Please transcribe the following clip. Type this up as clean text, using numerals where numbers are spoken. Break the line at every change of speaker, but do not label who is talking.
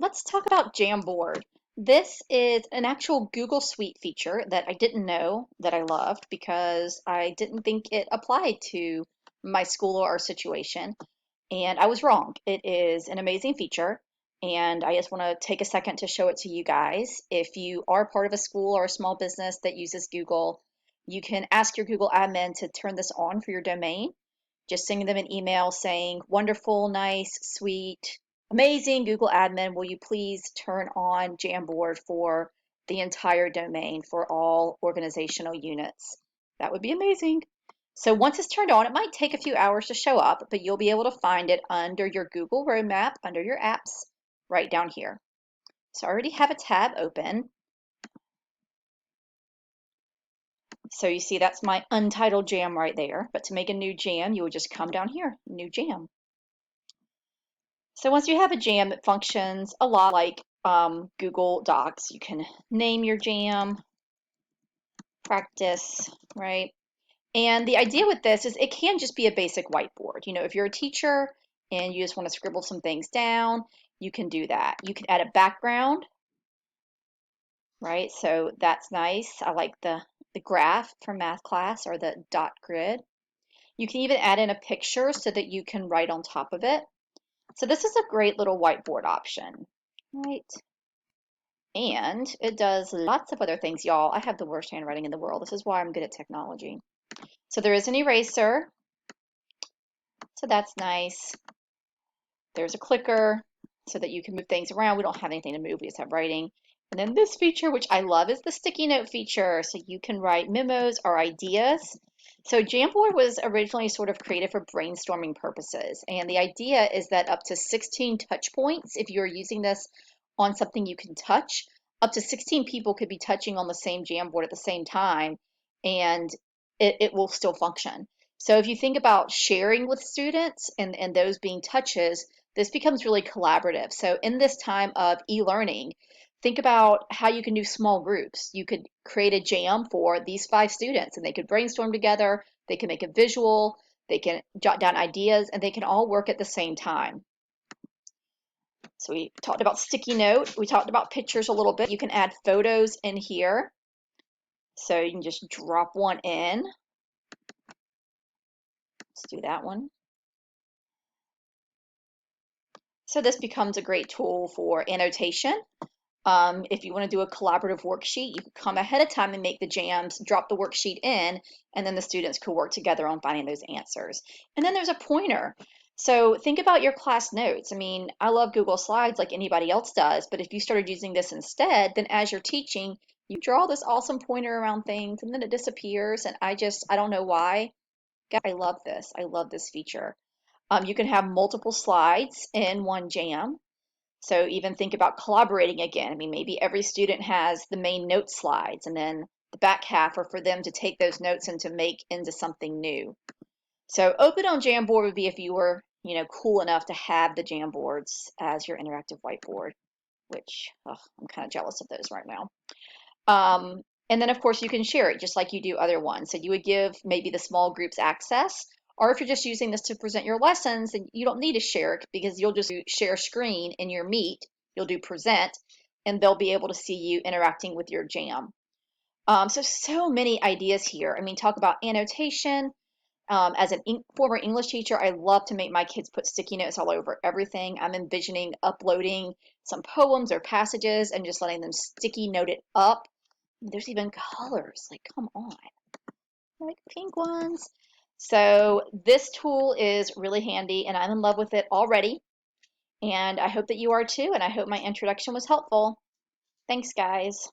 let's talk about Jamboard. This is an actual Google Suite feature that I didn't know that I loved because I didn't think it applied to my school or situation. And I was wrong. It is an amazing feature. And I just want to take a second to show it to you guys. If you are part of a school or a small business that uses Google, you can ask your Google admin to turn this on for your domain. Just send them an email saying, wonderful, nice, sweet, amazing Google admin, will you please turn on Jamboard for the entire domain for all organizational units? That would be amazing. So once it's turned on, it might take a few hours to show up, but you'll be able to find it under your Google Roadmap, under your apps, right down here. So I already have a tab open. So you see that's my untitled jam right there. But to make a new jam, you would just come down here, new jam. So once you have a jam, it functions a lot like Google Docs. You can name your jam, practice, right? And the idea with this is it can just be a basic whiteboard. You know, if you're a teacher and you just want to scribble some things down, you can do that. You can add a background, right? So that's nice. I like the graph from math class or the dot grid. You can even add in a picture so that you can write on top of it. So this is a great little whiteboard option, right? And it does lots of other things, y'all. I have the worst handwriting in the world. This is why I'm good at technology. So there is an eraser. So that's nice. There's a clicker so that you can move things around. We don't have anything to move. We just have writing. And then this feature, which I love, is the sticky note feature. So you can write memos or ideas. So Jamboard was originally sort of created for brainstorming purposes. And the idea is that up to 16 touch points, if you're using this on something you can touch, up to 16 people could be touching on the same Jamboard at the same time, and it will still function. So if you think about sharing with students and those being touches, this becomes really collaborative. So in this time of e-learning, think about how you can do small groups. You could create a jam for these 5 students and they could brainstorm together, they can make a visual, they can jot down ideas, and they can all work at the same time. So we talked about sticky note, we talked about pictures a little bit. You can add photos in here. So you can just drop one in. Let's do that one. So this becomes a great tool for annotation. If you want to do a collaborative worksheet, you can come ahead of time and make the jams, drop the worksheet in, and then the students could work together on finding those answers. And then there's a pointer. So think about your class notes. I mean, I love Google Slides like anybody else does, but if you started using this instead, then as you're teaching, you draw this awesome pointer around things and then it disappears. And I don't know why. I love this. I love this feature. You can have multiple slides in one jam. So even think about collaborating again. I mean, maybe every student has the main note slides and then the back half are for them to take those notes and to make into something new. So open on Jamboard would be if you were, cool enough to have the Jamboards as your interactive whiteboard, which I'm kind of jealous of those right now. And then of course you can share it just like you do other ones. So you would give maybe the small groups access, or if you're just using this to present your lessons, then you don't need to share it because you'll just share screen in your Meet. You'll do present, and they'll be able to see you interacting with your jam. So many ideas here. I mean, talk about annotation. As a former English teacher, I love to make my kids put sticky notes all over everything. I'm envisioning uploading some poems or passages and just letting them sticky note it up. There's even colors, like come on, like pink ones. So this tool is really handy and I'm in love with it already. And I hope that you are too. And I hope my introduction was helpful. Thanks, guys.